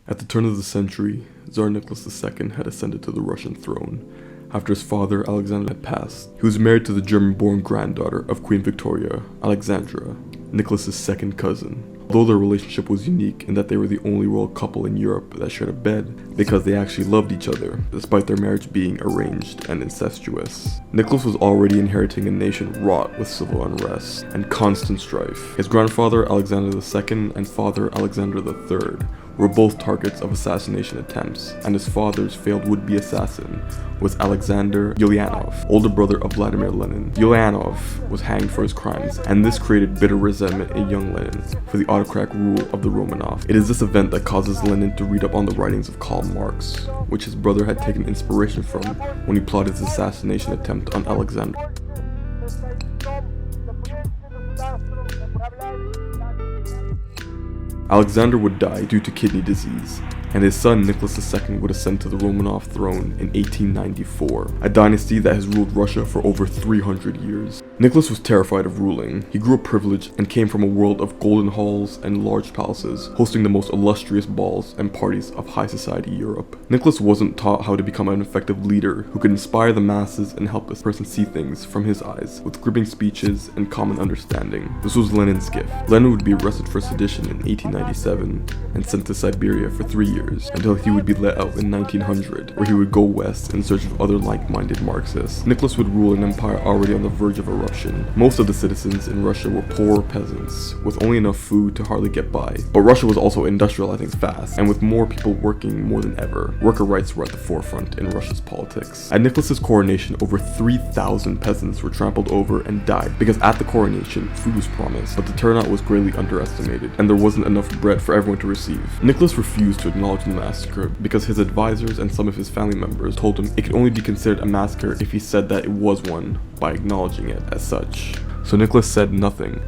At the turn of the century, Tsar Nicholas II had ascended to the Russian throne after his father Alexander had passed. He was married to the German-born granddaughter of Queen Victoria, Alexandra, Nicholas's second cousin. Although their relationship was unique in that they were the only royal couple in Europe that shared a bed because they actually loved each other, despite their marriage being arranged and incestuous. Nicholas was already inheriting a nation wrought with civil unrest and constant strife. His grandfather Alexander II and father Alexander III were both targets of assassination attempts, and his father's failed would-be assassin was Alexander Ulyanov, older brother of Vladimir Lenin. Ulyanov was hanged for his crimes, and this created bitter resentment in young Lenin for the autocratic rule of the Romanov. It is this event that causes Lenin to read up on the writings of Karl Marx, which his brother had taken inspiration from when he plotted his assassination attempt on Alexander. Alexander would die due to kidney disease, and his son Nicholas II would ascend to the Romanov throne in 1894, a dynasty that has ruled Russia for over 300 years. Nicholas was terrified of ruling. He grew up privileged and came from a world of golden halls and large palaces, hosting the most illustrious balls and parties of high society Europe. Nicholas wasn't taught how to become an effective leader who could inspire the masses and help a person see things from his eyes, with gripping speeches and common understanding. This was Lenin's gift. Lenin would be arrested for sedition in 1897 and sent to Siberia for 3 years, until he would be let out in 1900, where he would go west in search of other like-minded Marxists. Nicholas would rule an empire already on the verge of eruption. Most of the citizens in Russia were poor peasants, with only enough food to hardly get by. But Russia was also industrializing fast, and with more people working more than ever, worker rights were at the forefront in Russia's politics. At Nicholas's coronation, over 3,000 peasants were trampled over and died, because at the coronation, food was promised, but the turnout was greatly underestimated, and there wasn't enough bread for everyone to receive. Nicholas refused to acknowledge the massacre because his advisors and some of his family members told him it could only be considered a massacre if he said that it was one by acknowledging it as such. So Nicholas said nothing.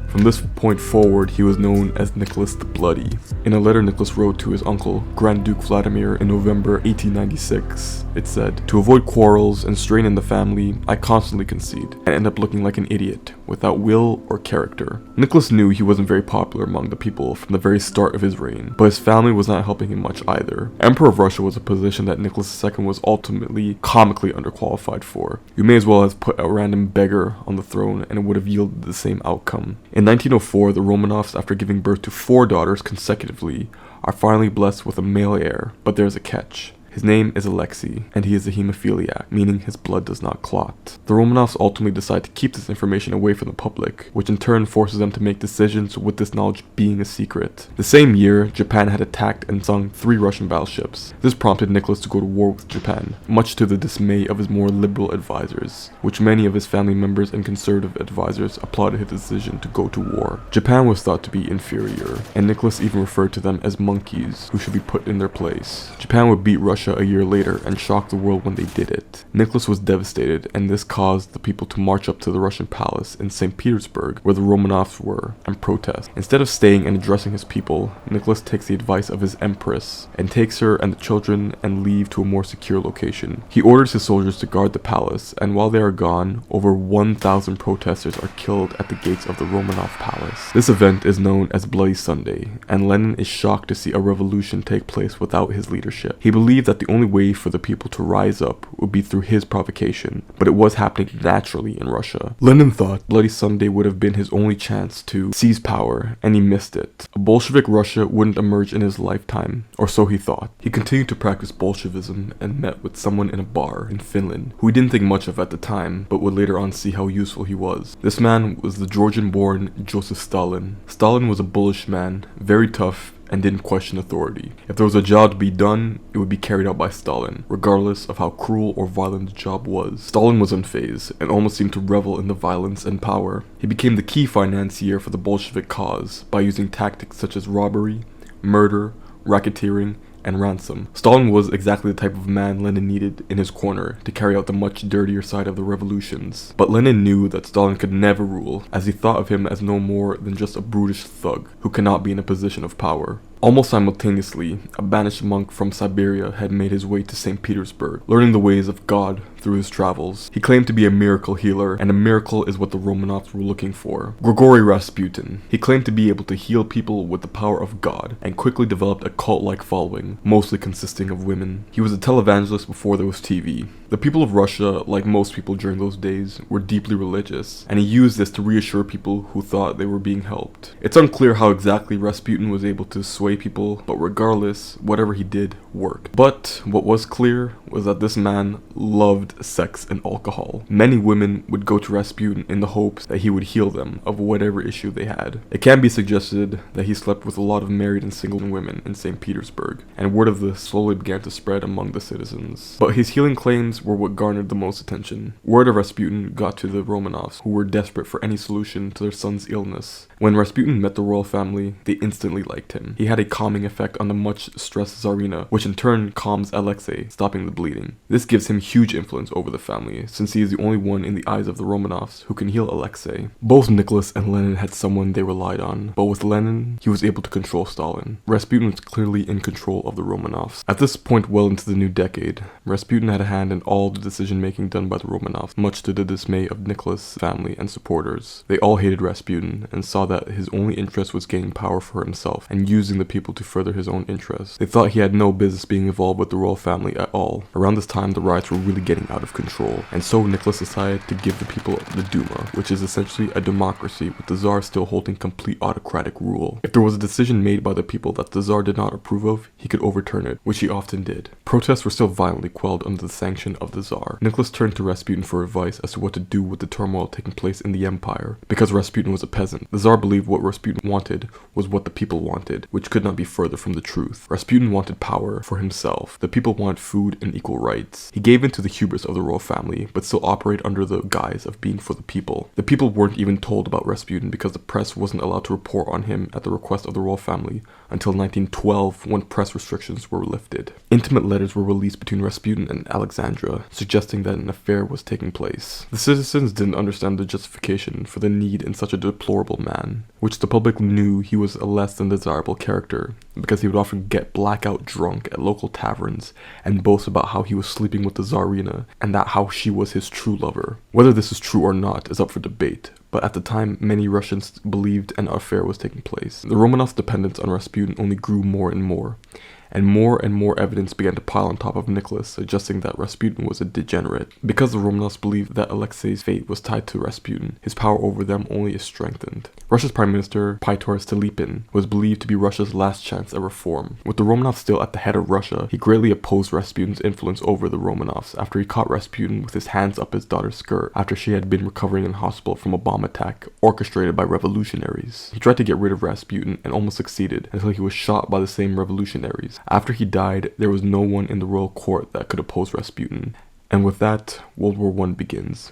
From this point forward, he was known as Nicholas the Bloody. In a letter Nicholas wrote to his uncle, Grand Duke Vladimir, in November 1896, it said, "To avoid quarrels and strain in the family, I constantly concede, and end up looking like an idiot, without will or character." Nicholas knew he wasn't very popular among the people from the very start of his reign, but his family was not helping him much either. Emperor of Russia was a position that Nicholas II was ultimately comically underqualified for. You may as well have put a random beggar on the throne and it would have yielded the same outcome. In 1904, the Romanovs, after giving birth to 4 daughters consecutively, are finally blessed with a male heir, but there's a catch. His name is Alexei, and he is a hemophiliac, meaning his blood does not clot. The Romanovs ultimately decide to keep this information away from the public, which in turn forces them to make decisions with this knowledge being a secret. The same year, Japan had attacked and sunk 3 Russian battleships. This prompted Nicholas to go to war with Japan, much to the dismay of his more liberal advisors, which many of his family members and conservative advisors applauded his decision to go to war. Japan was thought to be inferior, and Nicholas even referred to them as monkeys who should be put in their place. Japan would beat Russia a year later and shocked the world when they did it. Nicholas was devastated, and this caused the people to march up to the Russian palace in St. Petersburg, where the Romanovs were, and protest. Instead of staying and addressing his people, Nicholas takes the advice of his empress and takes her and the children and leave to a more secure location. He orders his soldiers to guard the palace, and while they are gone, over 1,000 protesters are killed at the gates of the Romanov palace. This event is known as Bloody Sunday, and Lenin is shocked to see a revolution take place without his leadership. He believed that the only way for the people to rise up would be through his provocation, but it was happening naturally in Russia. Lenin thought Bloody Sunday would have been his only chance to seize power, and he missed it. A Bolshevik Russia wouldn't emerge in his lifetime, or so he thought. He continued to practice Bolshevism and met with someone in a bar in Finland, who he didn't think much of at the time, but would later on see how useful he was. This man was the Georgian-born Joseph Stalin. Stalin was a bullish man, very tough, and didn't question authority. If there was a job to be done, it would be carried out by Stalin, regardless of how cruel or violent the job was. Stalin was unfazed, and almost seemed to revel in the violence and power. He became the key financier for the Bolshevik cause by using tactics such as robbery, murder, racketeering, and ransom. Stalin was exactly the type of man Lenin needed in his corner to carry out the much dirtier side of the revolutions. But Lenin knew that Stalin could never rule, as he thought of him as no more than just a brutish thug who cannot be in a position of power. Almost simultaneously, a banished monk from Siberia had made his way to St. Petersburg, learning the ways of God through his travels. He claimed to be a miracle healer, and a miracle is what the Romanovs were looking for. Grigory Rasputin. He claimed to be able to heal people with the power of God, and quickly developed a cult-like following, mostly consisting of women. He was a televangelist before there was TV. The people of Russia, like most people during those days, were deeply religious, and he used this to reassure people who thought they were being helped. It's unclear how exactly Rasputin was able to sway people, but regardless, whatever he did worked. But what was clear was that this man loved sex and alcohol. Many women would go to Rasputin in the hopes that he would heal them of whatever issue they had. It can be suggested that he slept with a lot of married and single women in St. Petersburg, and word of this slowly began to spread among the citizens. But his healing claims were what garnered the most attention. Word of Rasputin got to the Romanovs, who were desperate for any solution to their son's illness. When Rasputin met the royal family, they instantly liked him. He had a calming effect on the much stressed Tsarina, which in turn calms Alexei, stopping the bleeding. This gives him huge influence over the family, since he is the only one in the eyes of the Romanovs who can heal Alexei. Both Nicholas and Lenin had someone they relied on, but with Lenin, he was able to control Stalin. Rasputin was clearly in control of the Romanovs. At this point well into the new decade, Rasputin had a hand in all the decision-making done by the Romanovs, much to the dismay of Nicholas' family and supporters. They all hated Rasputin, and saw that his only interest was gaining power for himself, and using the people to further his own interests. They thought he had no business being involved with the royal family at all. Around this time, the riots were really getting out of control, and so Nicholas decided to give the people the Duma, which is essentially a democracy with the Tsar still holding complete autocratic rule. If there was a decision made by the people that the Tsar did not approve of, he could overturn it, which he often did. Protests were still violently quelled under the sanction of the Tsar. Nicholas turned to Rasputin for advice as to what to do with the turmoil taking place in the empire. Because Rasputin was a peasant, the Tsar believed what Rasputin wanted was what the people wanted, which could not be further from the truth. Rasputin wanted power for himself. The people wanted food and equal rights. He gave in to the hubris of the royal family, but still operated under the guise of being for the people. The people weren't even told about Rasputin because the press wasn't allowed to report on him at the request of the royal family until 1912, when press restrictions were lifted. Intimate letters were released between Rasputin and Alexandra, suggesting that an affair was taking place. The citizens didn't understand the justification for the need in such a deplorable man, which the public knew he was a less than desirable character, because he would often get blackout drunk at local taverns and boast about how he was sleeping with the Tsarina and that how she was his true lover. Whether this is true or not is up for debate, but at the time many Russians believed an affair was taking place. The Romanovs' dependence on Rasputin only grew more and more evidence began to pile on top of Nicholas, suggesting that Rasputin was a degenerate. Because the Romanovs believed that Alexei's fate was tied to Rasputin, his power over them only is strengthened. Russia's Prime Minister, Pyotr Stolypin, was believed to be Russia's last chance at reform. With the Romanovs still at the head of Russia, he greatly opposed Rasputin's influence over the Romanovs after he caught Rasputin with his hands up his daughter's skirt after she had been recovering in hospital from a bomb attack orchestrated by revolutionaries. He tried to get rid of Rasputin and almost succeeded until he was shot by the same revolutionaries. After he died, there was no one in the royal court that could oppose Rasputin. And with that, World War I begins.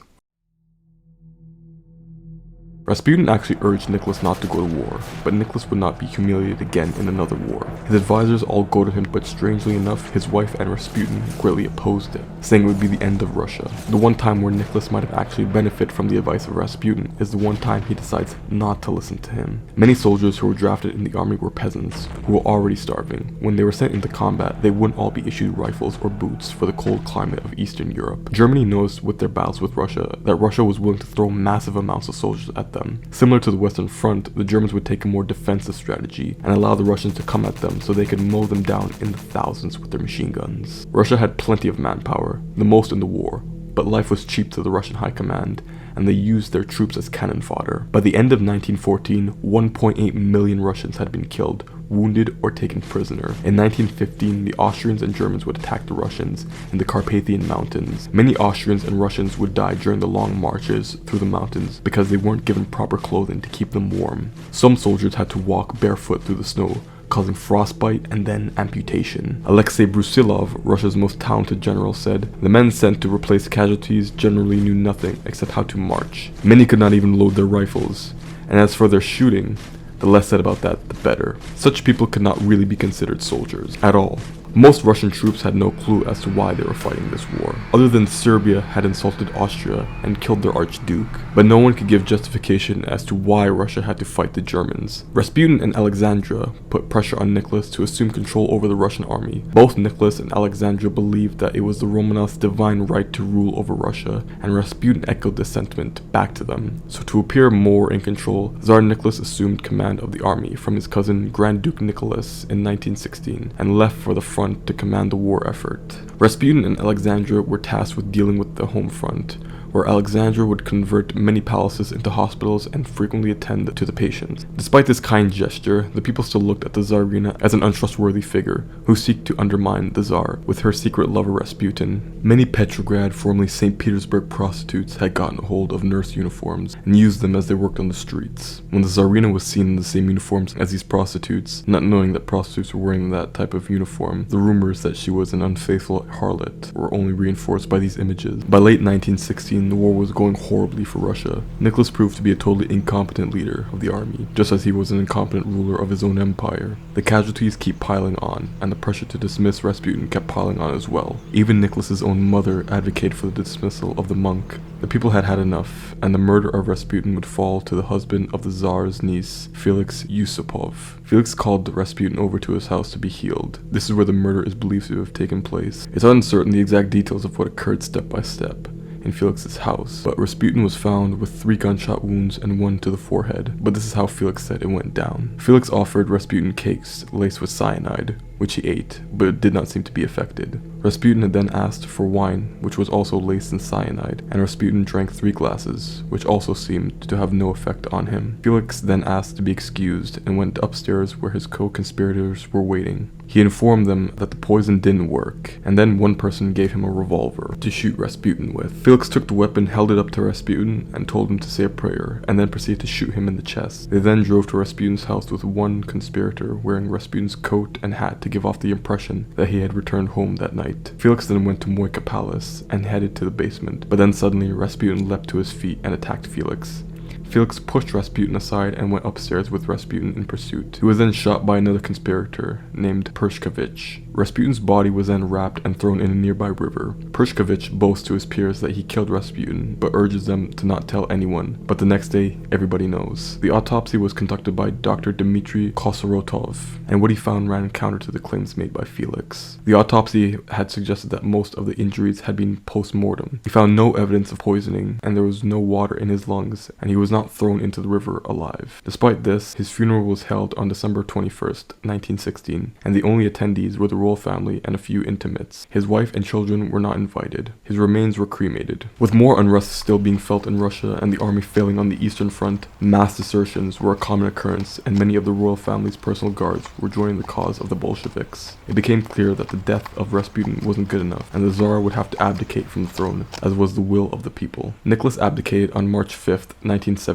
Rasputin actually urged Nicholas not to go to war, but Nicholas would not be humiliated again in another war. His advisors all goaded him, but strangely enough, his wife and Rasputin greatly opposed it, saying it would be the end of Russia. The one time where Nicholas might have actually benefited from the advice of Rasputin is the one time he decides not to listen to him. Many soldiers who were drafted in the army were peasants, who were already starving. When they were sent into combat, they wouldn't all be issued rifles or boots for the cold climate of Eastern Europe. Germany noticed with their battles with Russia that Russia was willing to throw massive amounts of soldiers at them. Similar to the Western Front, the Germans would take a more defensive strategy and allow the Russians to come at them so they could mow them down in the thousands with their machine guns. Russia had plenty of manpower, the most in the war, but life was cheap to the Russian high command, and they used their troops as cannon fodder. By the end of 1914, 1.8 million Russians had been killed, wounded, or taken prisoner. In 1915, the Austrians and Germans would attack the Russians in the Carpathian Mountains. Many Austrians and Russians would die during the long marches through the mountains because they weren't given proper clothing to keep them warm. Some soldiers had to walk barefoot through the snow, causing frostbite and then amputation. Alexei Brusilov, Russia's most talented general, said, "The men sent to replace casualties generally knew nothing except how to march. Many could not even load their rifles. And as for their shooting, the less said about that, the better. Such people could not really be considered soldiers at all. Most Russian troops had no clue as to why they were fighting this war, other than Serbia had insulted Austria and killed their Archduke, but no one could give justification as to why Russia had to fight the Germans. Rasputin and Alexandra put pressure on Nicholas to assume control over the Russian army. Both Nicholas and Alexandra believed that it was the Romanovs' divine right to rule over Russia, and Rasputin echoed this sentiment back to them. So to appear more in control, Tsar Nicholas assumed command of the army from his cousin Grand Duke Nicholas in 1916 and left for the front to command the war effort. Rasputin and Alexandra were tasked with dealing with the home front, where Alexandra would convert many palaces into hospitals and frequently attend to the patients. Despite this kind gesture, the people still looked at the Tsarina as an untrustworthy figure who seeked to undermine the Tsar with her secret lover Rasputin. Many Petrograd, formerly St. Petersburg prostitutes had gotten a hold of nurse uniforms and used them as they worked on the streets. When the Tsarina was seen in the same uniforms as these prostitutes, not knowing that prostitutes were wearing that type of uniform, the rumors that she was an unfaithful harlot were only reinforced by these images. By late 1916, the war was going horribly for Russia. Nicholas proved to be a totally incompetent leader of the army, just as he was an incompetent ruler of his own empire. The casualties keep piling on, and the pressure to dismiss Rasputin kept piling on as well. Even Nicholas's own mother advocated for the dismissal of the monk. The people had had enough, and the murder of Rasputin would fall to the husband of the Tsar's niece, Felix Yusupov. Felix called Rasputin over to his house to be healed. This is where the murder is believed to have taken place. It's uncertain the exact details of what occurred step by step in Felix's house, but Rasputin was found with 3 gunshot wounds and 1 to the forehead, but this is how Felix said it went down. Felix offered Rasputin cakes laced with cyanide, which he ate, but it did not seem to be affected. Rasputin had then asked for wine, which was also laced in cyanide, and Rasputin drank 3 glasses, which also seemed to have no effect on him. Felix then asked to be excused and went upstairs where his co-conspirators were waiting. He informed them that the poison didn't work, and then one person gave him a revolver to shoot Rasputin with. Felix took the weapon, held it up to Rasputin, and told him to say a prayer, and then proceeded to shoot him in the chest. They then drove to Rasputin's house with one conspirator wearing Rasputin's coat and hat to give off the impression that he had returned home that night. Felix then went to Moika Palace and headed to the basement, but then suddenly Rasputin leapt to his feet and attacked Felix. Felix pushed Rasputin aside and went upstairs with Rasputin in pursuit. He was then shot by another conspirator named Pershkovich. Rasputin's body was then wrapped and thrown in a nearby river. Pershkovich boasts to his peers that he killed Rasputin, but urges them to not tell anyone. But the next day, everybody knows. The autopsy was conducted by Dr. Dmitry Kosorotov, and what he found ran counter to the claims made by Felix. The autopsy had suggested that most of the injuries had been post-mortem. He found no evidence of poisoning, and there was no water in his lungs, and he was not thrown into the river alive. Despite this, his funeral was held on December 21st, 1916, and the only attendees were the royal family and a few intimates. His wife and children were not invited. His remains were cremated. With more unrest still being felt in Russia and the army failing on the Eastern Front, mass desertions were a common occurrence, and many of the royal family's personal guards were joining the cause of the Bolsheviks. It became clear that the death of Rasputin wasn't good enough, and the Tsar would have to abdicate from the throne, as was the will of the people. Nicholas abdicated on March 5th, 1917.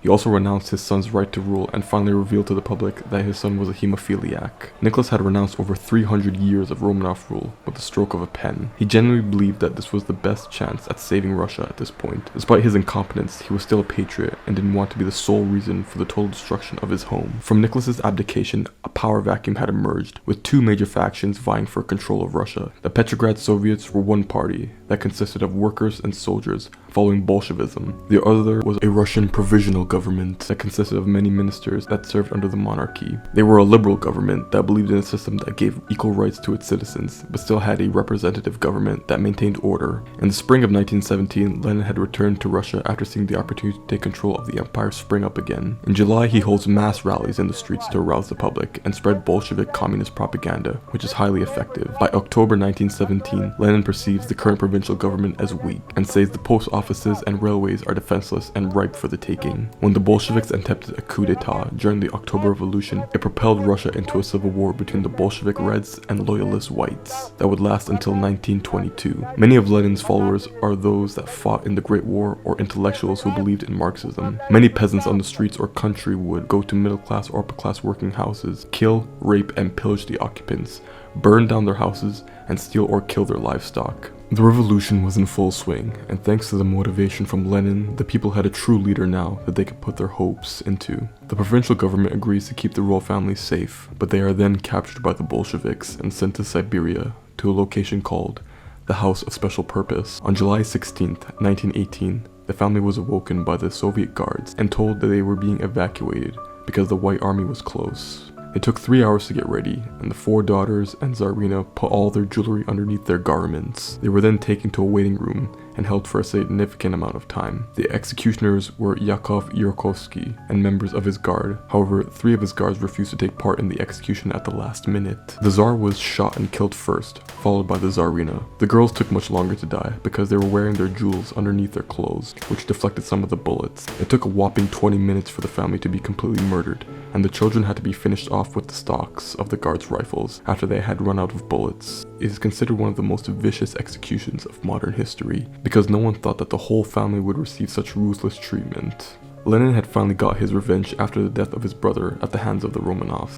He also renounced his son's right to rule and finally revealed to the public that his son was a hemophiliac. Nicholas had renounced over 300 years of Romanov rule with the stroke of a pen. He genuinely believed that this was the best chance at saving Russia at this point. Despite his incompetence, he was still a patriot and didn't want to be the sole reason for the total destruction of his home. From Nicholas's abdication, a power vacuum had emerged, with 2 major factions vying for control of Russia. The Petrograd Soviets were one party that consisted of workers and soldiers following Bolshevism. The other was a Russian provisional government that consisted of many ministers that served under the monarchy. They were a liberal government that believed in a system that gave equal rights to its citizens, but still had a representative government that maintained order. In the spring of 1917, Lenin had returned to Russia after seeing the opportunity to take control of the empire spring up again. In July, he holds mass rallies in the streets to arouse the public and spread Bolshevik communist propaganda, which is highly effective. By October 1917, Lenin perceives the current provincial government as weak and says the post offices and railways are defenseless and ripe for the taking. When the Bolsheviks attempted a coup d'etat during the October Revolution, it propelled Russia into a civil war between the Bolshevik Reds and loyalist Whites that would last until 1922. Many of Lenin's followers are those that fought in the Great War or intellectuals who believed in Marxism. Many peasants on the streets or country would go to middle-class or upper-class working houses, kill, rape, and pillage the occupants, burn down their houses, and steal or kill their livestock. The revolution was in full swing, and thanks to the motivation from Lenin, the people had a true leader now that they could put their hopes into. The provincial government agrees to keep the royal family safe, but they are then captured by the Bolsheviks and sent to Siberia, to a location called the House of Special Purpose. On July 16th, 1918, the family was awoken by the Soviet guards and told that they were being evacuated because the White Army was close. It took 3 hours to get ready, and the 4 daughters and Tsarina put all their jewelry underneath their garments. They were then taken to a waiting room and held for a significant amount of time. The executioners were Yakov Yurkovsky and members of his guard. However, 3 of his guards refused to take part in the execution at the last minute. The Tsar was shot and killed first, followed by the Tsarina. The girls took much longer to die because they were wearing their jewels underneath their clothes, which deflected some of the bullets. It took a whopping 20 minutes for the family to be completely murdered, and the children had to be finished off with the stocks of the guards' rifles after they had run out of bullets. It is considered one of the most vicious executions of modern history, because no one thought that the whole family would receive such ruthless treatment. Lenin had finally got his revenge after the death of his brother at the hands of the Romanovs.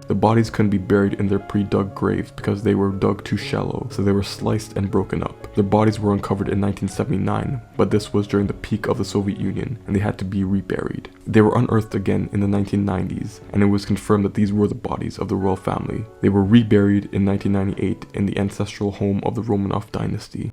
The bodies couldn't be buried in their pre-dug graves because they were dug too shallow, so they were sliced and broken up. Their bodies were uncovered in 1979, but this was during the peak of the Soviet Union, and they had to be reburied. They were unearthed again in the 1990s, and it was confirmed that these were the bodies of the royal family. They were reburied in 1998 in the ancestral home of the Romanov dynasty.